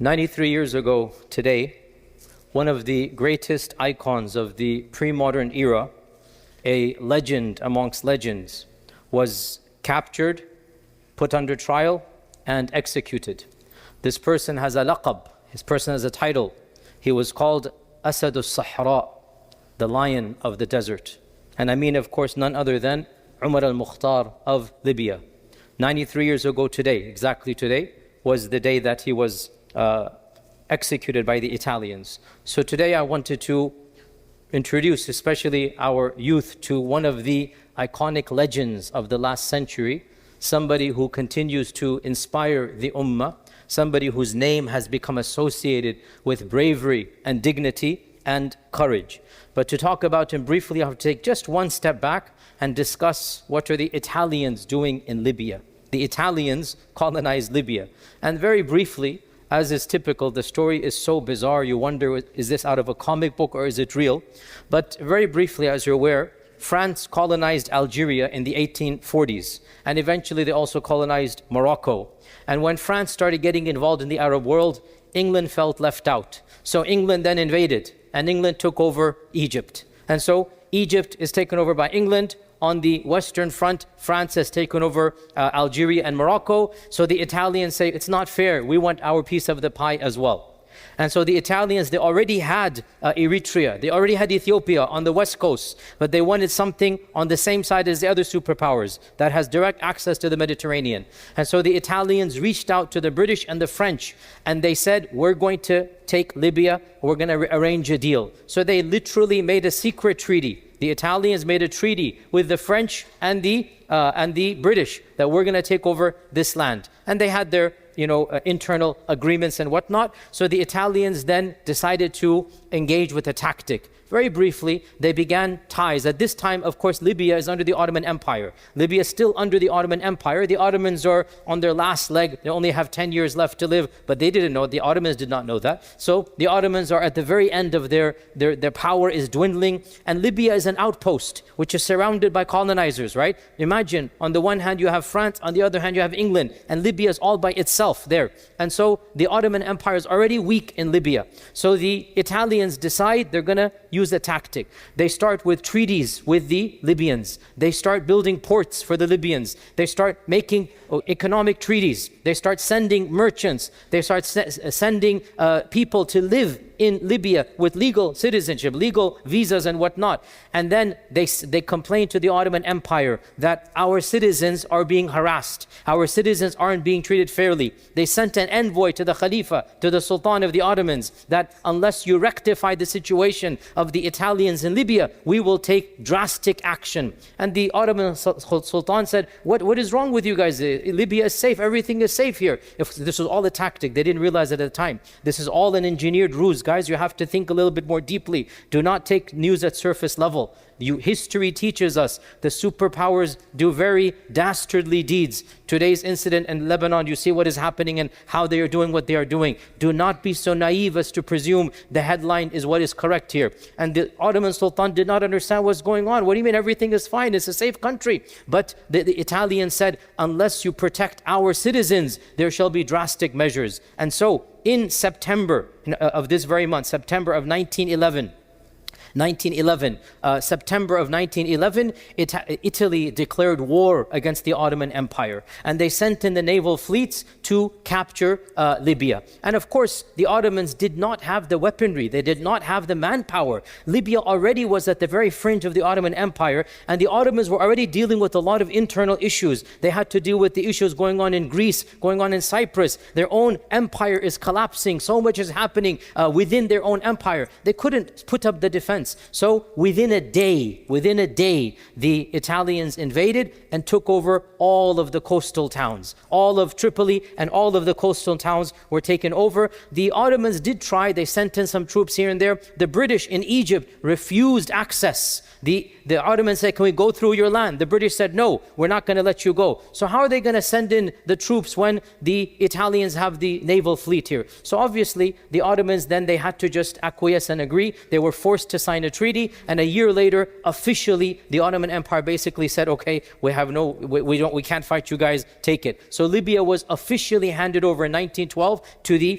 93 years ago today, one of the greatest icons of the pre-modern era, a legend amongst legends, was captured, put under trial, and executed. This person has a laqab, his person has a title. He was called Asad al-Sahra, the lion of the desert. And I mean, of course, none other than Umar Al-Mukhtar of Libya. 93 years ago today, exactly today, was the day that he was executed by the Italians. So today I wanted to introduce especially our youth to one of the iconic legends of the last century, somebody who continues to inspire the ummah, somebody whose name has become associated with bravery and dignity and courage. But to talk about him briefly, I have to take just one step back and discuss what are the Italians doing in Libya. The Italians colonized Libya. And very briefly, as is typical, the story is so bizarre, you wonder, is this out of a comic book or is it real? But very briefly, as you're aware, France colonized Algeria in the 1840s, and eventually they also colonized Morocco. And when France started getting involved in the Arab world, England felt left out. So England then invaded, and England took over Egypt. And so Egypt is taken over by England. On the Western Front, France has taken over Algeria and Morocco. So the Italians say, it's not fair, we want our piece of the pie as well. And so the Italians, they already had Eritrea, they already had Ethiopia on the west coast, but they wanted something on the same side as the other superpowers that has direct access to the Mediterranean. And so the Italians reached out to the British and the French, and they said, we're going to take Libya, we're going to arrange a deal. So they literally made a secret treaty. The Italians made a treaty with the French and the British that we're going to take over this land. And they had their internal agreements and whatnot. So the Italians then decided to engage with a tactic. Very briefly, they began ties. At this time, of course, Libya is under the Ottoman Empire. Libya is still under the Ottoman Empire. The Ottomans are on their last leg. They only have 10 years left to live, but they didn't know. The Ottomans did not know that. So the Ottomans are at the very end of their power is dwindling, and Libya is an outpost, which is surrounded by colonizers, right? Imagine, on the one hand, you have France, on the other hand, you have England, and Libya is all by itself there. And so the Ottoman Empire is already weak in Libya. So the Italians decide they're going to use a tactic. They start with treaties with the Libyans. They start building ports for the Libyans. They start making economic treaties. They start sending merchants. They start sending people to live in Libya with legal citizenship, legal visas and whatnot. And then they complain to the Ottoman Empire that our citizens are being harassed. Our citizens aren't being treated fairly. They sent an envoy to the Khalifa, to the Sultan of the Ottomans, that unless you rectify the situation of the Italians in Libya, we will take drastic action. And the Ottoman Sultan said, what is wrong with you guys? Libya is safe, everything is safe here. If this was all a tactic, they didn't realize it at the time. This is all an engineered ruse. Guys, you have to think a little bit more deeply. Do not take news at surface level. History teaches us the superpowers do very dastardly deeds. Today's incident in Lebanon, you see what is happening and how they are doing what they are doing. Do not be so naive as to presume the headline is what is correct here. And the Ottoman Sultan did not understand what's going on. What do you mean everything is fine? It's a safe country. But the Italians said, unless you protect our citizens, there shall be drastic measures. And so in September of this very month, September of 1911, September of 1911, Italy declared war against the Ottoman Empire, and they sent in the naval fleets to capture Libya. And of course, the Ottomans did not have the weaponry, they did not have the manpower. Libya already was at the very fringe of the Ottoman Empire, and the Ottomans were already dealing with a lot of internal issues. They had to deal with the issues going on in Greece, going on in Cyprus. Their own empire is collapsing, so much is happening within their own empire. They couldn't put up the defense. So within a day, the Italians invaded and took over all of the coastal towns. All of Tripoli and all of the coastal towns were taken over. The Ottomans did try, they sent in some troops here and there. The British in Egypt refused access. The Ottomans said, can we go through your land? The British said, no, we're not going to let you go. So how are they going to send in the troops when the Italians have the naval fleet here? So obviously, the Ottomans then, they had to just acquiesce and agree. They were forced to sign sign a treaty, and a year later, officially, the Ottoman Empire basically said, okay, we can't fight you guys, take it. So Libya was officially handed over in 1912 to the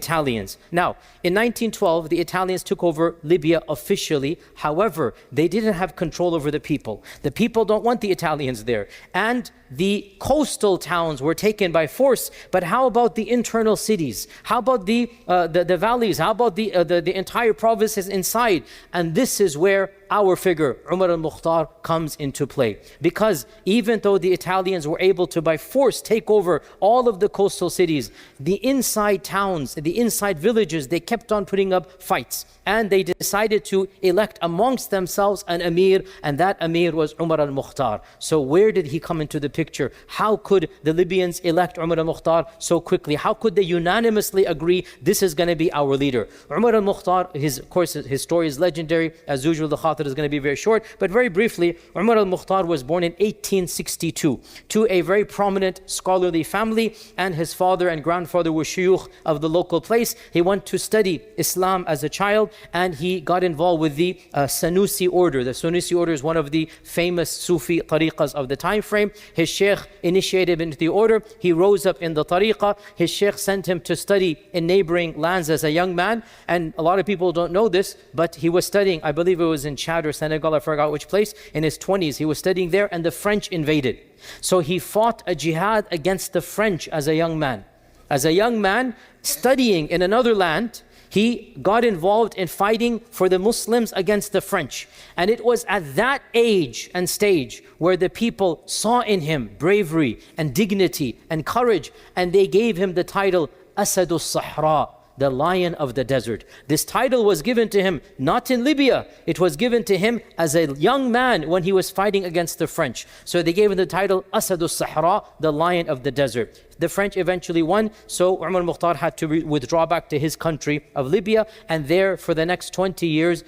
Italians. Now, in 1912, the Italians took over Libya officially. However, they didn't have control over the people. The people don't want the Italians there. And the coastal towns were taken by force, but how about the internal cities? How about the valleys? How about the entire provinces inside? And this is where our figure, Umar Al-Mukhtar, comes into play. Because even though the Italians were able to by force take over all of the coastal cities, the inside towns, the inside villages, they kept on putting up fights. And they decided to elect amongst themselves an emir, and that emir was Umar Al-Mukhtar. So where did he come into the picture? How could the Libyans elect Umar Al-Mukhtar so quickly? How could they unanimously agree this is going to be our leader? Umar Al-Mukhtar, of course, his story is legendary. As usual, the khatir is going to be very short. But very briefly, Umar Al-Mukhtar was born in 1862 to a very prominent scholarly family, and his father and grandfather were shuyukh of the local place. He went to study Islam as a child, and he got involved with the Sanusi order. The Sanusi order is one of the famous Sufi tariqas of the time frame. His Shaykh initiated him into the order. He rose up in the tariqah. His Shaykh sent him to study in neighboring lands as a young man. And a lot of people don't know this, but he was studying, I believe it was in Chad or Senegal, I forgot which place, in his 20s. He was studying there, and the French invaded. So he fought a jihad against the French as a young man. As a young man, studying in another land, he got involved in fighting for the Muslims against the French. And it was at that age and stage where the people saw in him bravery and dignity and courage, and they gave him the title Asadus Sahra, the Lion of the Desert. This title was given to him not in Libya. It was given to him as a young man when he was fighting against the French. So they gave him the title Asadus Sahra, the Lion of the Desert. The French eventually won, so Umar Mukhtar had to withdraw back to his country of Libya, and there for the next 20 years,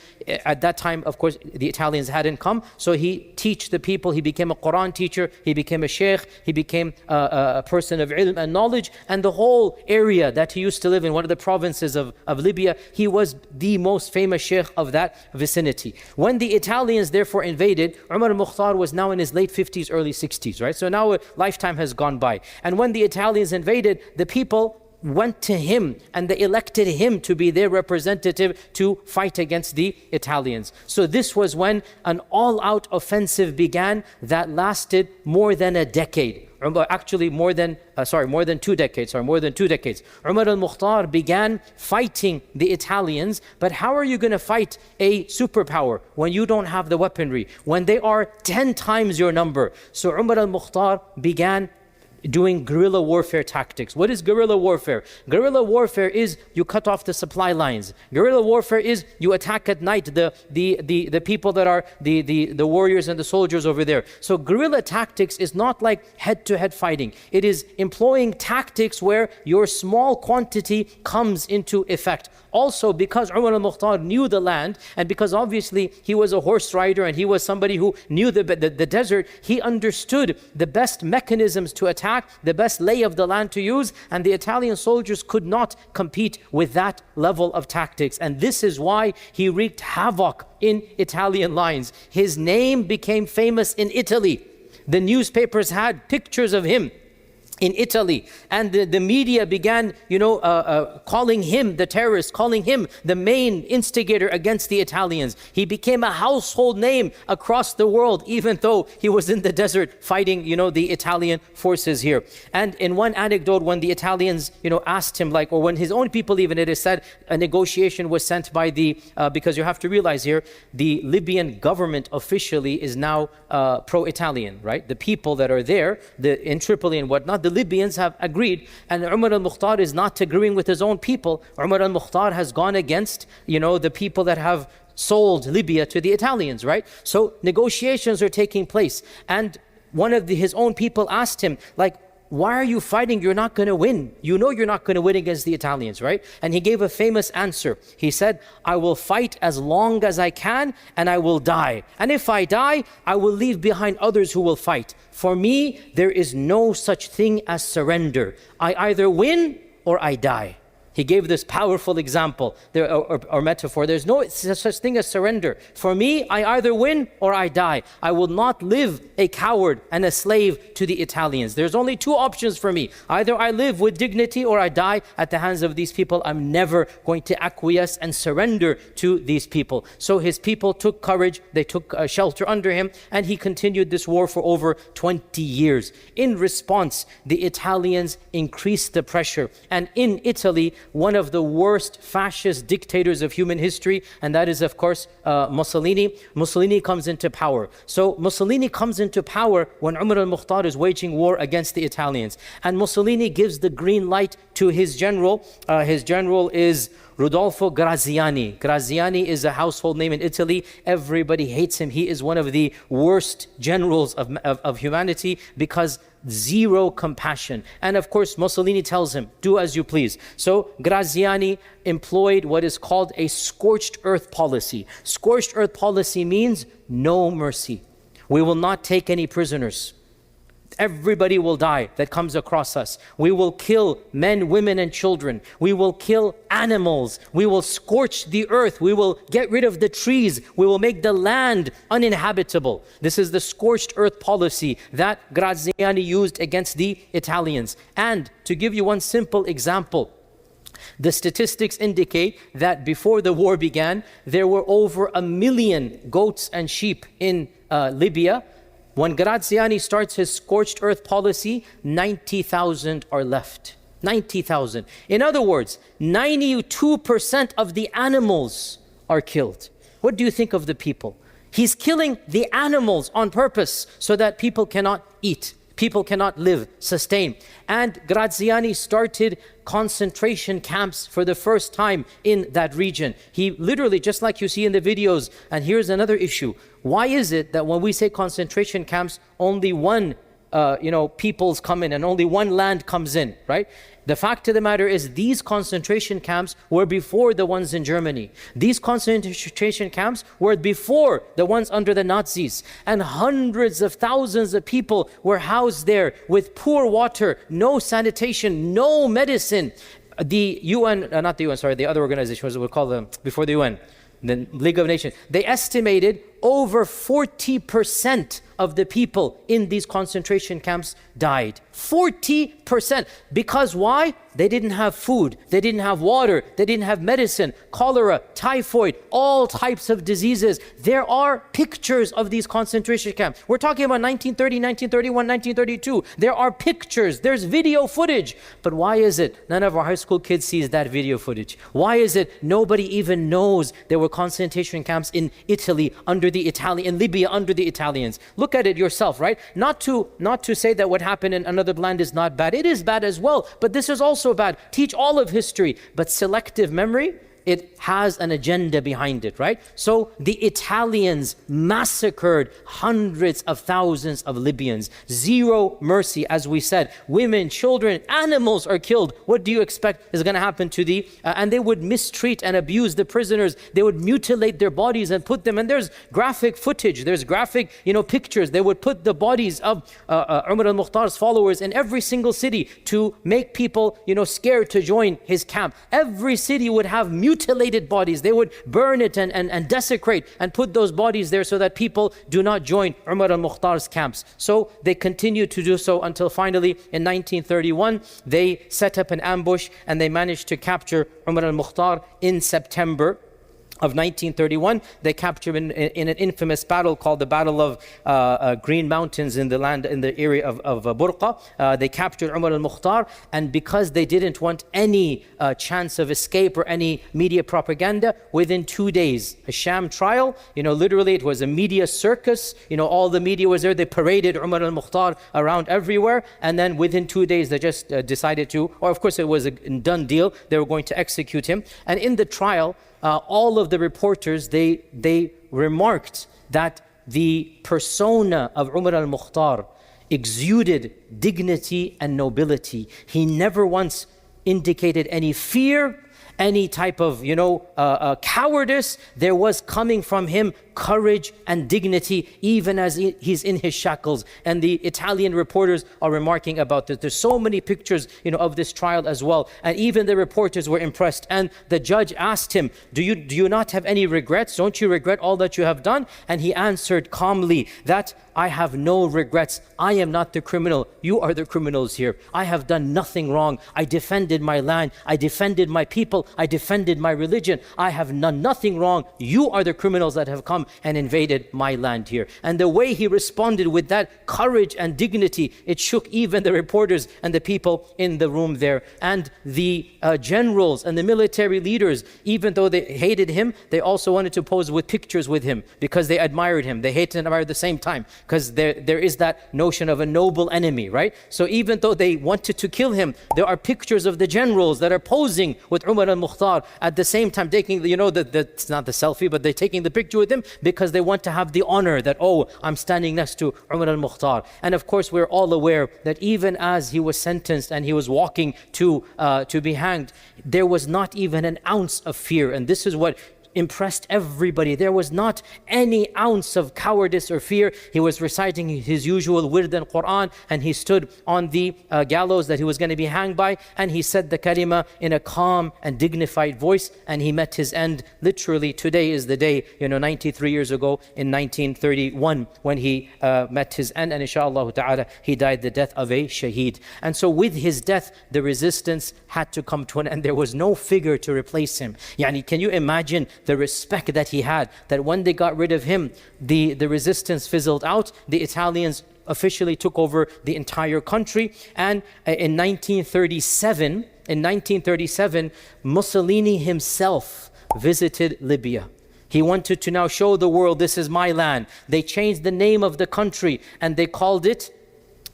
at that time, of course, the Italians hadn't come, so he teach the people. He became a Quran teacher, he became a Shaykh, he became a person of ilm and knowledge, and the whole area that he used to live in, one of the provinces of Libya, he was the most famous Shaykh of that vicinity. When the Italians therefore invaded, Umar Mukhtar was now in his late 50s, early 60s, right? So now a lifetime has gone by. And when the Italians invaded, the people went to him and they elected him to be their representative to fight against the Italians. So this was when an all-out offensive began that lasted more than a decade. Actually more than 2 decades. Umar Al-Mukhtar began fighting the Italians, but how are you going to fight a superpower when you don't have the weaponry, when they are 10 times your number? So Umar Al-Mukhtar began doing guerrilla warfare tactics. What is guerrilla warfare? Guerrilla warfare is you cut off the supply lines. Guerrilla warfare is you attack at night the people that are the warriors and the soldiers over there. So guerrilla tactics is not like head-to-head fighting. It is employing tactics where your small quantity comes into effect. Also, because Umar Al-Mukhtar knew the land, and because obviously he was a horse rider and he was somebody who knew the desert, he understood the best mechanisms to attack, the best lay of the land to use, and the Italian soldiers could not compete with that level of tactics. And this is why he wreaked havoc in Italian lines. His name became famous in Italy. The newspapers had pictures of him in Italy, and the media began, calling him the terrorist, calling him the main instigator against the Italians. He became a household name across the world, even though he was in the desert fighting, the Italian forces here. And in one anecdote, when the Italians, asked him, or when his own people even, it is said, a negotiation was sent by because you have to realize here, the Libyan government officially is now pro-Italian, right? The people that are there, in Tripoli and whatnot, the Libyans have agreed, and Umar Al-Mukhtar is not agreeing with his own people. Umar Al-Mukhtar has gone against, the people that have sold Libya to the Italians, right? So negotiations are taking place, and one of his own people asked him, why are you fighting? You're not going to win. You know you're not going to win against the Italians, right? And he gave a famous answer. He said, I will fight as long as I can, and I will die. And if I die, I will leave behind others who will fight. For me, there is no such thing as surrender. I either win or I die. He gave this powerful example or metaphor. There's no such thing as surrender. For me, I either win or I die. I will not live a coward and a slave to the Italians. There's only two options for me. Either I live with dignity or I die at the hands of these people. I'm never going to acquiesce and surrender to these people. So his people took courage. They took shelter under him, and he continued this war for over 20 years. In response, the Italians increased the pressure. And in Italy, one of the worst fascist dictators of human history, and that is, of course, Mussolini. Mussolini comes into power. So Mussolini comes into power when Umar Al-Mukhtar is waging war against the Italians. And Mussolini gives the green light to his general. His general is Rodolfo Graziani. Graziani is a household name in Italy. Everybody hates him. He is one of the worst generals of humanity because zero compassion. And of course, Mussolini tells him, do as you please. So Graziani employed what is called a scorched earth policy. Scorched earth policy means no mercy. We will not take any prisoners. Everybody will die that comes across us. We will kill men, women, and children. We will kill animals. We will scorch the earth. We will get rid of the trees. We will make the land uninhabitable. This is the scorched earth policy that Graziani used against the Italians. And to give you one simple example, the statistics indicate that before the war began, there were over 1 million goats and sheep in Libya. When Graziani starts his scorched earth policy, 90,000 are left. 90,000. In other words, 92% of the animals are killed. What do you think of the people? He's killing the animals on purpose so that people cannot eat. People cannot live, sustain. And Graziani started concentration camps for the first time in that region. He literally, just like you see in the videos, and here's another issue. Why is it that when we say concentration camps, only one peoples come in and only one land comes in, right? The fact of the matter is these concentration camps were before the ones in Germany. These concentration camps were before the ones under the Nazis. And hundreds of thousands of people were housed there with poor water, no sanitation, no medicine. The UN, not the UN, sorry, the other organization, what we call them before the UN, the League of Nations, they estimated over 40% of the people in these concentration camps died. 40%. Because why? They didn't have food, they didn't have water, they didn't have medicine, cholera, typhoid, all types of diseases. There are pictures of these concentration camps. We're talking about 1930, 1931, 1932. There are pictures, there's video footage. But why is it none of our high school kids sees that video footage? Why is it nobody even knows there were concentration camps in Italy under the in Libya under the Italians? Look at it yourself, right? Not to say that what happened in another land is not bad. It is bad as well, but this is also bad. Teach all of history, but selective memory, it has an agenda behind it, right? So the Italians massacred hundreds of thousands of Libyans. Zero mercy, as we said. Women, children, animals are killed. What do you expect is going to happen to and they would mistreat and abuse the prisoners. They would mutilate their bodies and put them, and there's graphic footage, there's graphic, pictures. They would put the bodies of Umar Al-Mukhtar's followers in every single city to make people, scared to join his camp. Every city would have mutilated bodies. They would burn it and desecrate and put those bodies there so that people do not join Umar Al-Mukhtar's camps. So they continued to do so until finally in 1931 they set up an ambush and they managed to capture Umar Al-Mukhtar in September of 1931. They captured him in an infamous battle called the Battle of Green Mountains in the area of Burqa. They captured Umar Al-Mukhtar, and because they didn't want any chance of escape or any media propaganda, within 2 days, a sham trial, literally it was a media circus, all the media was there, they paraded Umar Al-Mukhtar around everywhere, and then within 2 days they just decided to, or of course it was a done deal, they were going to execute him. And in the trial, all of the reporters, they remarked that the persona of Umar Al-Mukhtar exuded dignity and nobility. He never once indicated any fear, any type of, cowardice. There was coming from him courage and dignity even as he's in his shackles. And the Italian reporters are remarking about this. There's so many pictures, of this trial as well. And even the reporters were impressed. And the judge asked him, do you not have any regrets? Don't you regret all that you have done? And he answered calmly that I have no regrets. I am not the criminal. You are the criminals here. I have done nothing wrong. I defended my land. I defended my people. I defended my religion. I have done nothing wrong. You are the criminals that have come and invaded my land here. And the way he responded with that courage and dignity, it shook even the reporters and the people in the room there. And the generals and the military leaders, even though they hated him, they also wanted to pose with pictures with him because they admired him. They hated and admired at the same time, because there is that notion of a noble enemy, right? So even though they wanted to kill him, there are pictures of the generals that are posing with Umar Al-Mukhtar at the same time, taking it's not the selfie, but they're taking the picture with him because they want to have the honor that, oh, I'm standing next to Umar Al-Mukhtar. And of course, we're all aware that even as he was sentenced and he was walking to be hanged, there was not even an ounce of fear. And this is what impressed everybody. There was not any ounce of cowardice or fear. He was reciting his usual wird and Quran, and he stood on the gallows that he was going to be hanged by, and he said the kalima in a calm and dignified voice, and he met his end. Literally, today is the day, 93 years ago in 1931 when he met his end, and inshallah ta'ala he died the death of a shaheed. And so with his death, the resistance had to come to an end. There was no figure to replace him. Can you imagine the respect that he had, that when they got rid of him, the resistance fizzled out. The Italians officially took over the entire country. And in 1937, Mussolini himself visited Libya. He wanted to now show the world, this is my land. They changed the name of the country and they called it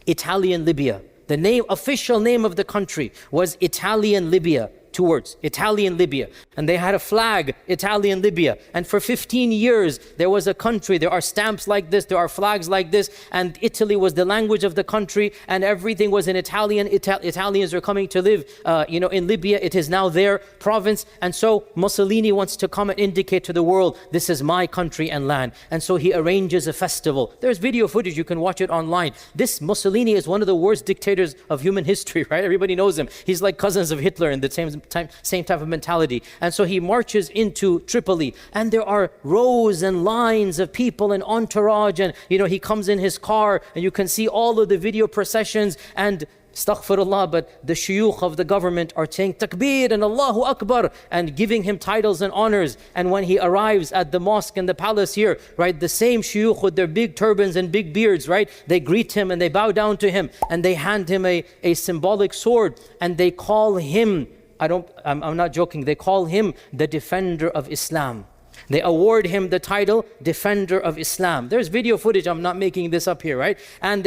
Italian Libya. The official name of the country was Italian Libya. 2 words, Italian Libya. And they had a flag, Italian Libya. And for 15 years, there was a country, there are stamps like this, there are flags like this, and Italy was the language of the country, and everything was in Italian. Italians are coming to live, in Libya. It is now their province. And so Mussolini wants to come and indicate to the world, this is my country and land. And so he arranges a festival. There's video footage, you can watch it online. This Mussolini is one of the worst dictators of human history, right? Everybody knows him. He's like cousins of Hitler in the same type of mentality. And so he marches into Tripoli, and there are rows and lines of people and entourage, and he comes in his car, and you can see all of the video processions, and astaghfirullah, but the shuyukh of the government are saying takbir and Allahu Akbar and giving him titles and honors. And when he arrives at the mosque and the palace here, right, the same shuyukh with their big turbans and big beards, right, they greet him and they bow down to him and they hand him a symbolic sword, and they call him, I'm not joking, they call him the defender of Islam. They award him the title Defender of Islam. There's video footage, I'm not making this up here, right? And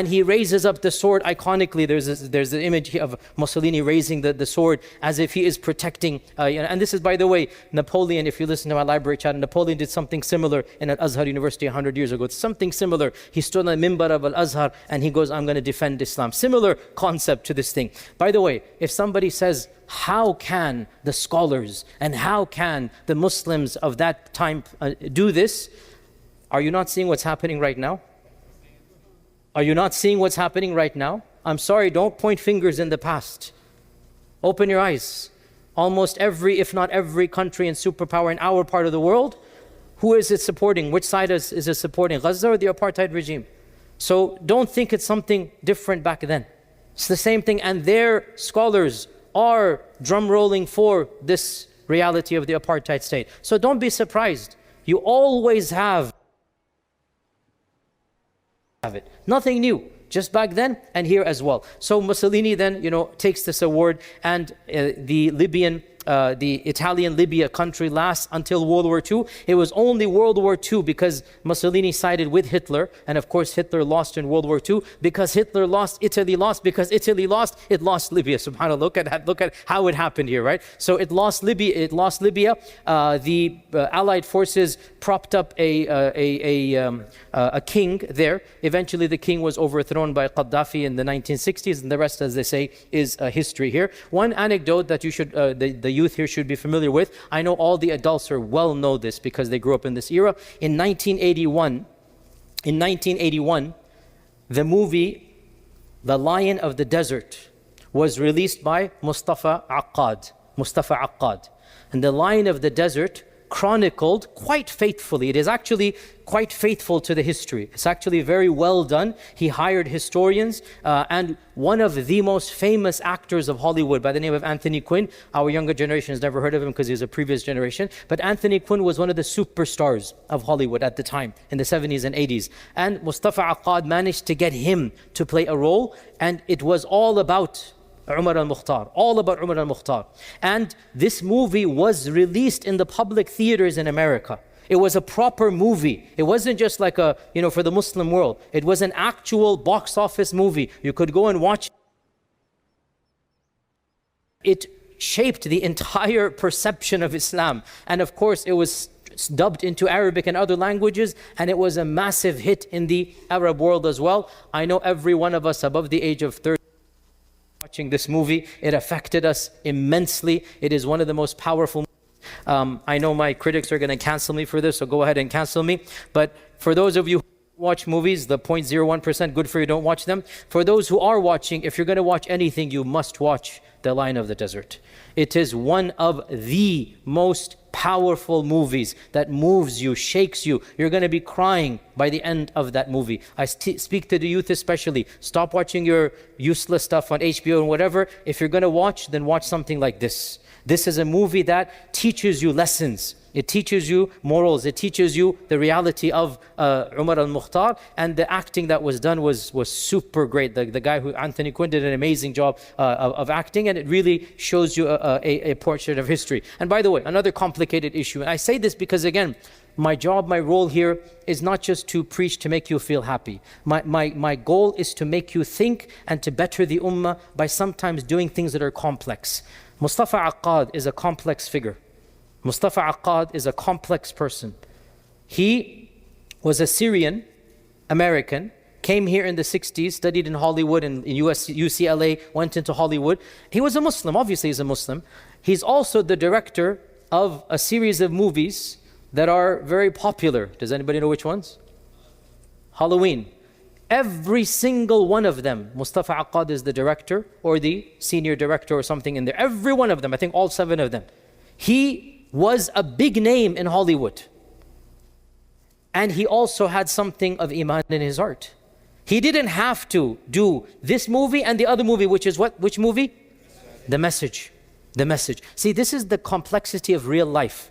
he raises up the sword iconically. There's an image of Mussolini raising the sword as if he is protecting, and this is, by the way, Napoleon. If you listen to my library chat, Napoleon did something similar in Al-Azhar University 100 years ago. It's something similar. He stood on the mimbar of Al-Azhar and he goes, I'm going to defend Islam. Similar concept to this thing. By the way, if somebody says, how can the scholars and how can the Muslims of that time do this? Are you not seeing what's happening right now? Are you not seeing what's happening right now? I'm sorry, don't point fingers in the past. Open your eyes. Almost every, if not every country and superpower in our part of the world, who is it supporting? Which side is it supporting? Gaza or the apartheid regime? So don't think it's something different back then. It's the same thing, and their scholars are drum rolling for this reality of the apartheid state. So don't be surprised. You always have it. Nothing new. Just back then and here as well. So Mussolini then, takes this award, and the Italian Libya country lasts until World War II. It was only World War II because Mussolini sided with Hitler, and of course Hitler lost in World War II. Because Hitler lost, Italy lost. Because Italy lost, it lost Libya. SubhanAllah, look at how it happened here, right? So it lost Libya. The Allied forces propped up a king there. Eventually the king was overthrown by Gaddafi in the 1960s, and the rest, as they say, is history here. One anecdote that you should, the youth here should be familiar with. I know all the adults are well know this because they grew up in this era. In 1981, the movie The Lion of the Desert was released by Mustafa Aqad. And The Lion of the Desert chronicled quite faithfully. It is actually quite faithful to the history. It's actually very well done. He hired historians and one of the most famous actors of Hollywood by the name of Anthony Quinn. Our younger generation has never heard of him because he's a previous generation. But Anthony Quinn was one of the superstars of Hollywood at the time in the 70s and 80s. And Mustafa Aqad managed to get him to play a role, and it was all about Umar Al-Mukhtar, all about Umar Al-Mukhtar. And this movie was released in the public theaters in America. It was a proper movie. It wasn't just like a, for the Muslim world. It was an actual box office movie. You could go and watch it. It shaped the entire perception of Islam. And of course, it was dubbed into Arabic and other languages, and it was a massive hit in the Arab world as well. I know every one of us above the age of 30 watching this movie, it affected us immensely. It is one of the most powerful movies. I know my critics are going to cancel me for this, so go ahead and cancel me. But for those of you who watch movies, the 0.01%, good for you, don't watch them. For those who are watching, if you're going to watch anything, you must watch The Lion of the Desert. It is one of the most powerful movies that moves you, shakes you. You're going to be crying by the end of that movie. I speak to the youth especially. Stop watching your useless stuff on HBO and whatever. If you're going to watch, then watch something like this. This is a movie that teaches you lessons. It teaches you morals. It teaches you the reality of Umar Al-Mukhtar, and the acting that was done was super great. The guy Anthony Quinn did an amazing job of acting, and it really shows you a portrait of history. And by the way, another complicated issue, and I say this because again, my job, my role here is not just to preach to make you feel happy. My goal is to make you think and to better the ummah by sometimes doing things that are complex. Mustafa Aqad is a complex figure. Mustafa Aqad is a complex person. He was a Syrian American, came here in the 60s, studied in Hollywood and in UCLA, went into Hollywood. He was a Muslim, obviously he's a Muslim. He's also the director of a series of movies that are very popular. Does anybody know which ones? Halloween. Every single one of them, Mustafa Aqad is the director or the senior director or something in there. Every one of them, I think all 7 of them. He was a big name in Hollywood. And he also had something of iman in his heart. He didn't have to do this movie and the other movie, which is what? Which movie? The Message. The Message. See, this is the complexity of real life.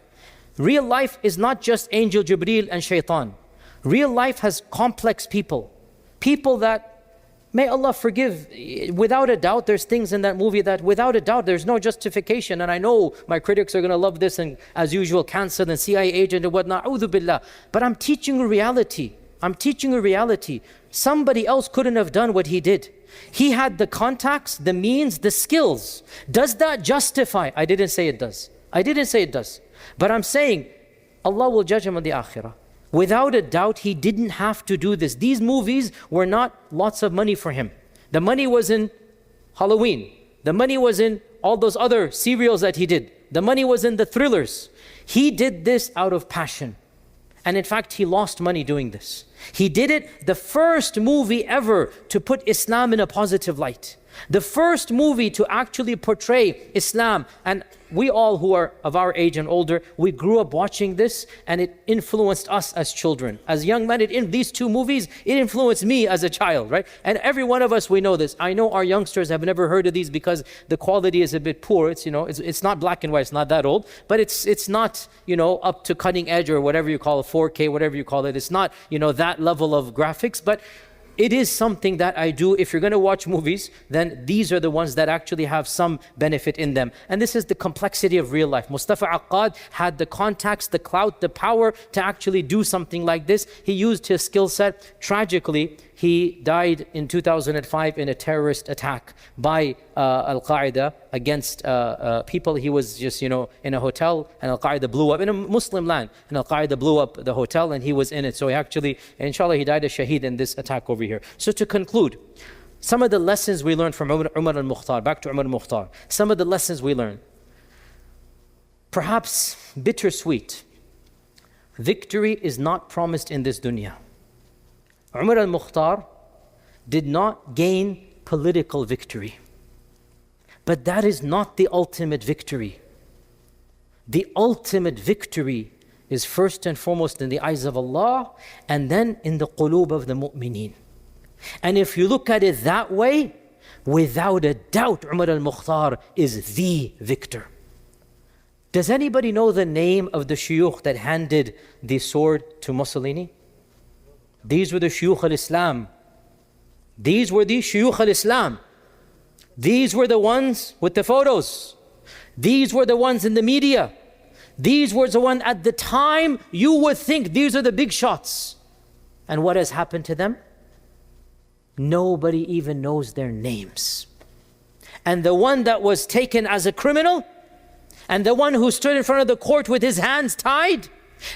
Real life is not just Angel Jibreel and Shaitan. Real life has complex people. People that, may Allah forgive, without a doubt, there's things in that movie that without a doubt, there's no justification. And I know my critics are going to love this and as usual, cancel and CIA agent and whatnot. A'udhu billah. But I'm teaching a reality. I'm teaching a reality. Somebody else couldn't have done what he did. He had the contacts, the means, the skills. Does that justify? I didn't say it does. I didn't say it does. But I'm saying Allah will judge him on the akhirah. Without a doubt, he didn't have to do this. These movies were not lots of money for him. The money was in Halloween. The money was in all those other serials that he did. The money was in the thrillers. He did this out of passion. And in fact, he lost money doing this. He did it, the first movie ever to put Islam in a positive light. The first movie to actually portray Islam. And we all who are of our age and older, we grew up watching this and it influenced us as children. As young men, these 2 movies, it influenced me as a child, right? And every one of us, we know this. I know our youngsters have never heard of these because the quality is a bit poor. It's not black and white, it's not that old, but it's not, up to cutting edge or whatever you call it, 4K, whatever you call it. It's not, that level of graphics, but it is something that I do. If you're going to watch movies, then these are the ones that actually have some benefit in them. And this is the complexity of real life. Mustafa Aqad had the contacts, the clout, the power to actually do something like this. He used his skill set. Tragically, he died in 2005 in a terrorist attack by Al-Qaeda against people. He was just, in a hotel and Al-Qaeda blew up, in a Muslim land, and Al-Qaeda blew up the hotel and he was in it. So he actually, inshallah, he died a shaheed in this attack over here. So to conclude, some of the lessons we learned from Umar Al-Mukhtar, back to Umar Al-Mukhtar, some of the lessons we learned. perhaps bittersweet. Victory is not promised in this dunya. Umar Al-Mukhtar did not gain political victory. But that is not the ultimate victory. The ultimate victory is first and foremost in the eyes of Allah and then in the qulub of the mu'mineen. And if you look at it that way, without a doubt, Umar Al-Mukhtar is the victor. Does anybody know the name of the shuyukh that handed the sword to Mussolini? These were the shuyukh al-Islam. These were the shuyukh al-Islam. These were the ones with the photos. These were the ones in the media. These were the ones at the time you would think these are the big shots. And what has happened to them? Nobody even knows their names. And the one that was taken as a criminal, and the one who stood in front of the court with his hands tied,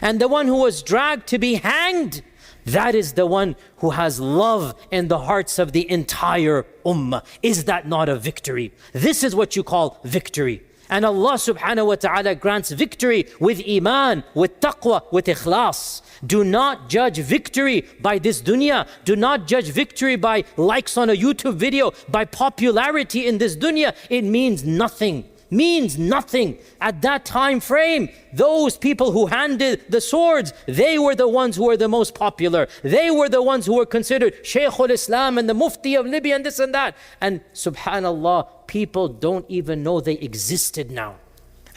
and the one who was dragged to be hanged, that is the one who has love in the hearts of the entire ummah. Is that not a victory? This is what you call victory. And Allah subhanahu wa ta'ala grants victory with iman, with taqwa, with ikhlas. Do not judge victory by this dunya. Do not judge victory by likes on a YouTube video, by popularity in this dunya. It means nothing. Means nothing. At that time frame, those people who handed the swords, they were the ones who were the most popular. They were the ones who were considered Shaykh al-Islam and the Mufti of Libya and this and that. And subhanallah, people don't even know they existed now.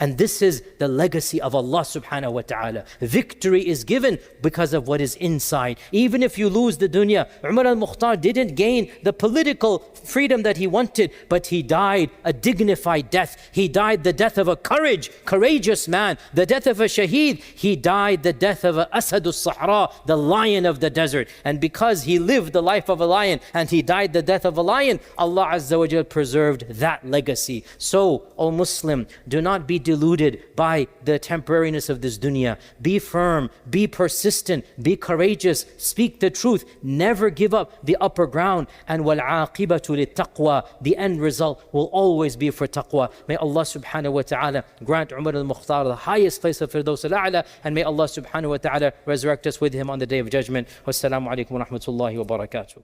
And this is the legacy of Allah subhanahu wa ta'ala. Victory is given because of what is inside. Even if you lose the dunya, Umar Al-Mukhtar didn't gain the political freedom that he wanted, but he died a dignified death. He died the death of a courageous man. The death of a shaheed. He died the death of a Asad al-Sahra, the lion of the desert. And because he lived the life of a lion and he died the death of a lion, Allah Azza wa Jal preserved that legacy. So, O Muslim, do not be deluded by the temporariness of this dunya. Be firm, be persistent, be courageous, speak the truth, never give up the upper ground. And وَالْعَاقِبَةُ لِلتَّقْوَى, the end result will always be for taqwa. May Allah subhanahu wa ta'ala grant Umar Al-Mukhtar the highest place of Firdaus al-A'la, and may Allah subhanahu wa ta'ala resurrect us with him on the Day of Judgment. Wassalamu alaikum wa rahmatullahi wa barakatuh.